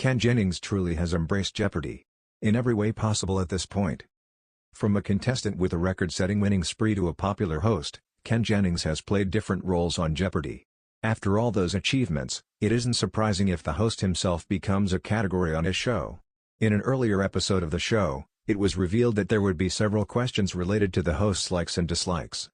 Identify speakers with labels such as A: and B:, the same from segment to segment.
A: Ken Jennings truly has embraced Jeopardy! In every way possible at this point. From a contestant with a record-setting winning spree to a popular host, Ken Jennings has played different roles on Jeopardy! After all those achievements, it isn't surprising if the host himself becomes a category on his show. In an earlier episode of the show, it was revealed that there would be several questions related to the host's likes and dislikes.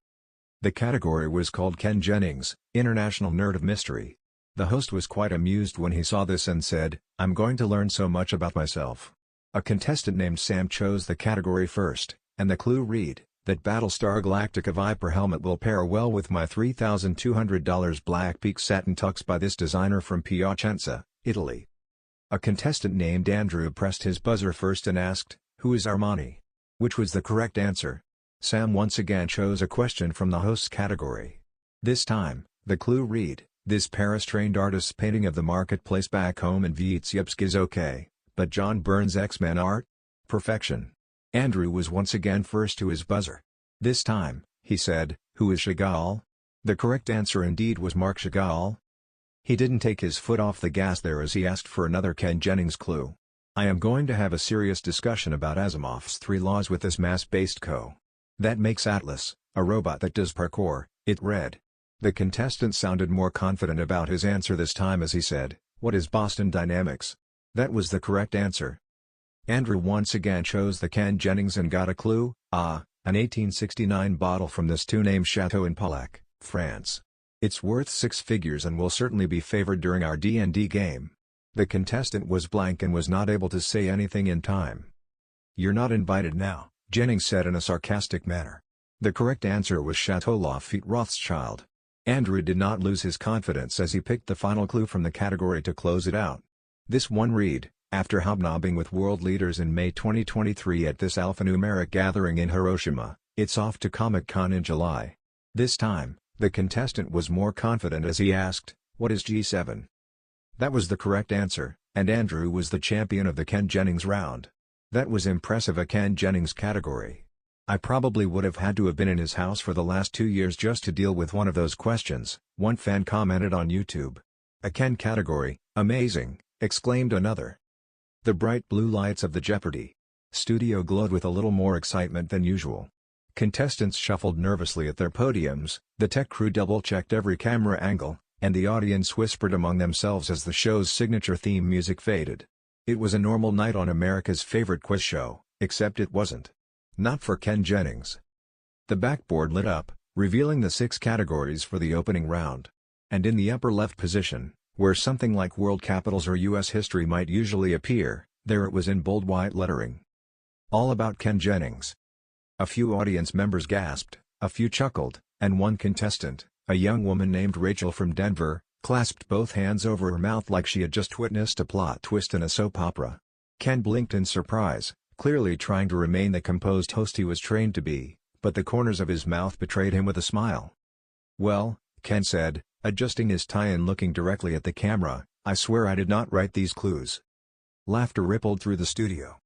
A: The category was called Ken Jennings, International Nerd of Mystery. The host was quite amused when he saw this and said, "I'm going to learn so much about myself." A contestant named Sam chose the category first, and the clue read, that Battlestar Galactica Viper helmet will pair well with my $3,200 Black Peak satin tux by this designer from Piacenza, Italy. A contestant named Andrew pressed his buzzer first and asked, "Who is Armani?" Which was the correct answer. Sam once again chose a question from the host's category. This time, the clue read, this Paris-trained artist's painting of the marketplace back home in Vitebsk is okay, but John Byrne's X-Men art? Perfection. Andrew was once again first to his buzzer. This time, he said, "Who is Chagall?" The correct answer indeed was Marc Chagall. He didn't take his foot off the gas there as he asked for another Ken Jennings clue. "I am going to have a serious discussion about Asimov's 3 laws with this mass-based co. that makes Atlas, a robot that does parkour," it read. The contestant sounded more confident about his answer this time as he said, "What is Boston Dynamics?" That was the correct answer. Andrew once again chose the Ken Jennings and got a clue, an 1869 bottle from this two-name chateau in Bialik, France. It's worth 6 figures and will certainly be favored during our D&D game. The contestant was blank and was not able to say anything in time. "You're not invited now," Jennings said in a sarcastic manner. The correct answer was Chateau Lafite Rothschild. Andrew did not lose his confidence as he picked the final clue from the category to close it out. This one read, after hobnobbing with world leaders in May 2023 at this alphanumeric gathering in Hiroshima, it's off to Comic-Con in July. This time, the contestant was more confident as he asked, "What is G7?" That was the correct answer, and Andrew was the champion of the Ken Jennings round. That was impressive, a Ken Jennings category. I probably would have had to have been in his house for the last 2 years just to deal with one of those questions, one fan commented on YouTube. "A Ken category, amazing," exclaimed another. The bright blue lights of the Jeopardy! Studio glowed with a little more excitement than usual. Contestants shuffled nervously at their podiums, the tech crew double-checked every camera angle, and the audience whispered among themselves as the show's signature theme music faded. It was a normal night on America's favorite quiz show, except it wasn't. Not for Ken Jennings. The backboard lit up, revealing the 6 categories for the opening round. And in the upper left position, where something like world capitals or U.S. history might usually appear, there it was in bold white lettering. All about Ken Jennings. A few audience members gasped, a few chuckled, and one contestant, a young woman named Rachel from Denver, clasped both hands over her mouth like she had just witnessed a plot twist in a soap opera. Ken blinked in surprise, clearly trying to remain the composed host he was trained to be, but the corners of his mouth betrayed him with a smile. "Well," Ken said, adjusting his tie and looking directly at the camera, "I swear I did not write these clues." Laughter rippled through the studio.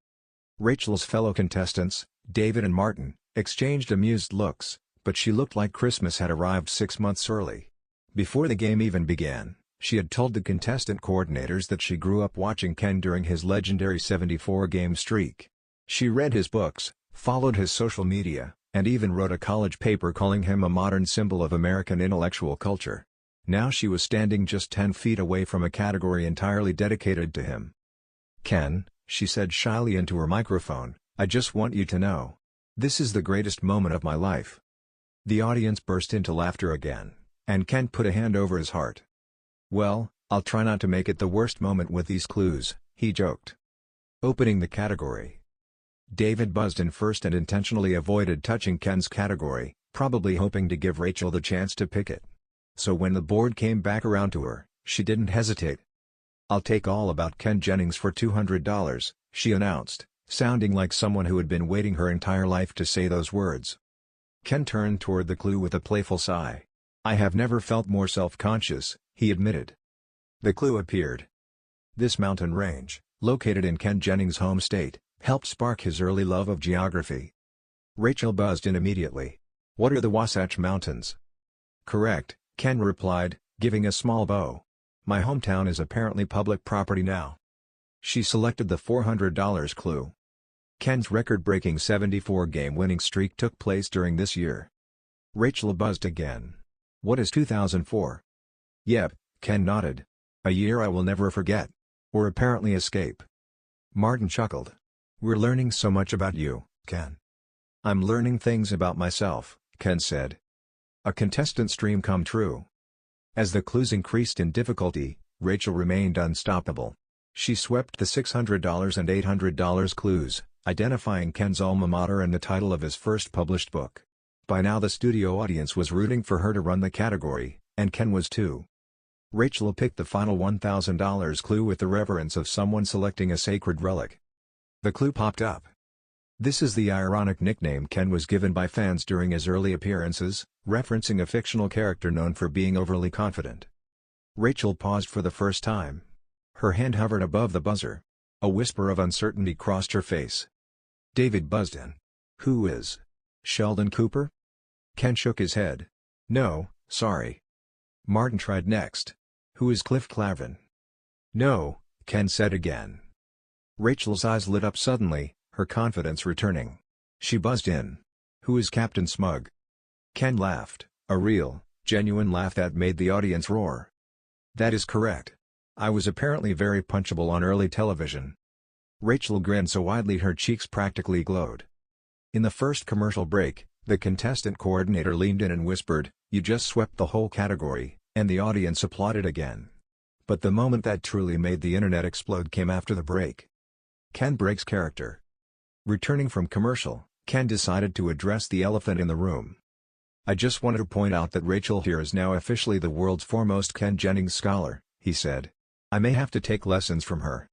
A: Rachel's fellow contestants, David and Martin, exchanged amused looks, but she looked like Christmas had arrived 6 months early. Before the game even began, she had told the contestant coordinators that she grew up watching Ken during his legendary 74-game streak. She read his books, followed his social media, and even wrote a college paper calling him a modern symbol of American intellectual culture. Now she was standing just 10 feet away from a category entirely dedicated to him. "Ken," she said shyly into her microphone, "I just want you to know. This is the greatest moment of my life." The audience burst into laughter again, and Ken put a hand over his heart. "Well, I'll try not to make it the worst moment with these clues," he joked. Opening the category. David buzzed in first and intentionally avoided touching Ken's category, probably hoping to give Rachel the chance to pick it. So when the board came back around to her, she didn't hesitate. "I'll take All About Ken Jennings for $200, she announced, sounding like someone who had been waiting her entire life to say those words. Ken turned toward the clue with a playful sigh. "I have never felt more self-conscious," he admitted. The clue appeared. This mountain range, located in Ken Jennings' home state, helped spark his early love of geography. Rachel buzzed in immediately. "What are the Wasatch Mountains?" "Correct," Ken replied, giving a small bow. "My hometown is apparently public property now." She selected the $400 clue. Ken's record-breaking 74-game winning streak took place during this year. Rachel buzzed again. What is 2004? Yep, Ken nodded. A year I will never forget. Or apparently escape. Martin chuckled. We're learning so much about you, Ken. I'm learning things about myself, Ken said. A contestant's dream come true. As the clues increased in difficulty, Rachel remained unstoppable. She swept the $600 and $800 clues, identifying Ken's alma mater and the title of his first published book. By now the studio audience was rooting for her to run the category, and Ken was too. Rachel picked the final $1,000 clue with the reverence of someone selecting a sacred relic. The clue popped up. This is the ironic nickname Ken was given by fans during his early appearances, referencing a fictional character known for being overly confident. Rachel paused for the first time. Her hand hovered above the buzzer. A whisper of uncertainty crossed her face. David buzzed in. Who is? Sheldon Cooper? Ken shook his head. No, sorry. Martin tried next. Who is Cliff Clavin? No, Ken said again. Rachel's eyes lit up suddenly, her confidence returning. She buzzed in. Who is Captain Smug? Ken laughed, a real, genuine laugh that made the audience roar. That is correct. I was apparently very punchable on early television. Rachel grinned so widely her cheeks practically glowed. In the first commercial break, the contestant coordinator leaned in and whispered, "You just swept the whole category," and the audience applauded again. But the moment that truly made the internet explode came after the break. Ken breaks character. Returning from commercial, Ken decided to address the elephant in the room. I just wanted to point out that Rachel here is now officially the world's foremost Ken Jennings scholar, he said. I may have to take lessons from her.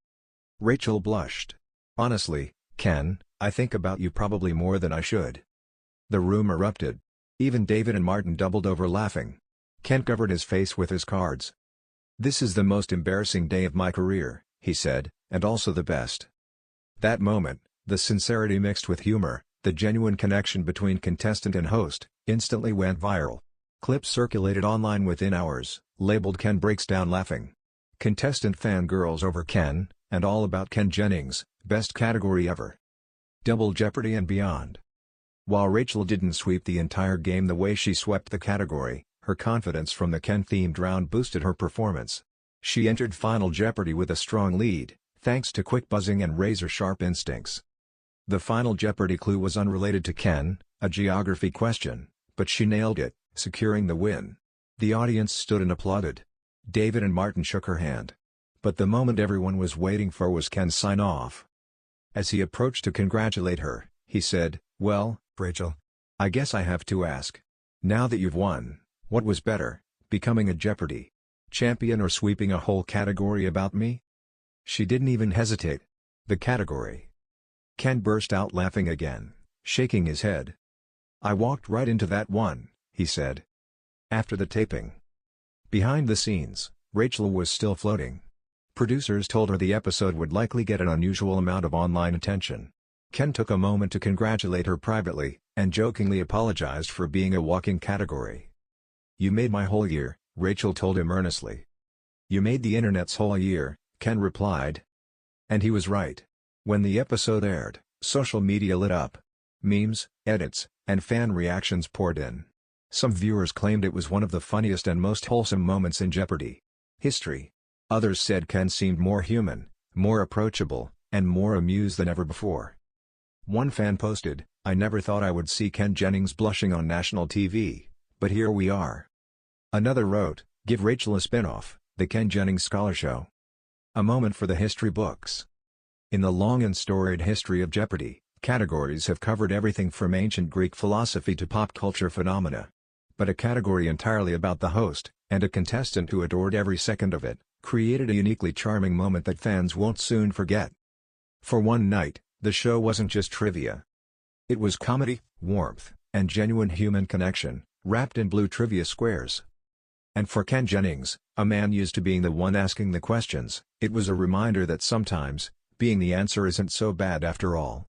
A: Rachel blushed. Honestly, Ken, I think about you probably more than I should. The room erupted. Even David and Martin doubled over laughing. Ken covered his face with his cards. This is the most embarrassing day of my career, he said, and also the best. That moment, the sincerity mixed with humor, the genuine connection between contestant and host, instantly went viral. Clips circulated online within hours, labeled Ken Breaks Down Laughing. Contestant fangirls over Ken, and all about Ken Jennings, best category ever. Double Jeopardy and beyond. While Rachel didn't sweep the entire game the way she swept the category, her confidence from the Ken-themed round boosted her performance. She entered Final Jeopardy with a strong lead, thanks to quick buzzing and razor-sharp instincts. The Final Jeopardy clue was unrelated to Ken, a geography question, but she nailed it, securing the win. The audience stood and applauded. David and Martin shook her hand. But the moment everyone was waiting for was Ken's sign-off. As he approached to congratulate her, he said, "Well, Rachel, I guess I have to ask. Now that you've won, what was better, becoming a Jeopardy champion or sweeping a whole category about me?" She didn't even hesitate. The category. Ken burst out laughing again, shaking his head. "I walked right into that one," he said. After the taping. Behind the scenes, Rachel was still floating. Producers told her the episode would likely get an unusual amount of online attention. Ken took a moment to congratulate her privately, and jokingly apologized for being a walking category. "You made my whole year," Rachel told him earnestly. "You made the internet's whole year," Ken replied. And he was right. When the episode aired, social media lit up. Memes, edits, and fan reactions poured in. Some viewers claimed it was one of the funniest and most wholesome moments in Jeopardy history. Others said Ken seemed more human, more approachable, and more amused than ever before. One fan posted, "I never thought I would see Ken Jennings blushing on national TV, but here we are." Another wrote, "Give Rachel a spin-off, The Ken Jennings Scholar Show." A moment for the history books. In the long and storied history of Jeopardy, categories have covered everything from ancient Greek philosophy to pop culture phenomena. But a category entirely about the host, and a contestant who adored every second of it, created a uniquely charming moment that fans won't soon forget. For one night, the show wasn't just trivia. It was comedy, warmth, and genuine human connection, wrapped in blue trivia squares. And for Ken Jennings, a man used to being the one asking the questions, it was a reminder that sometimes, being the answer isn't so bad after all.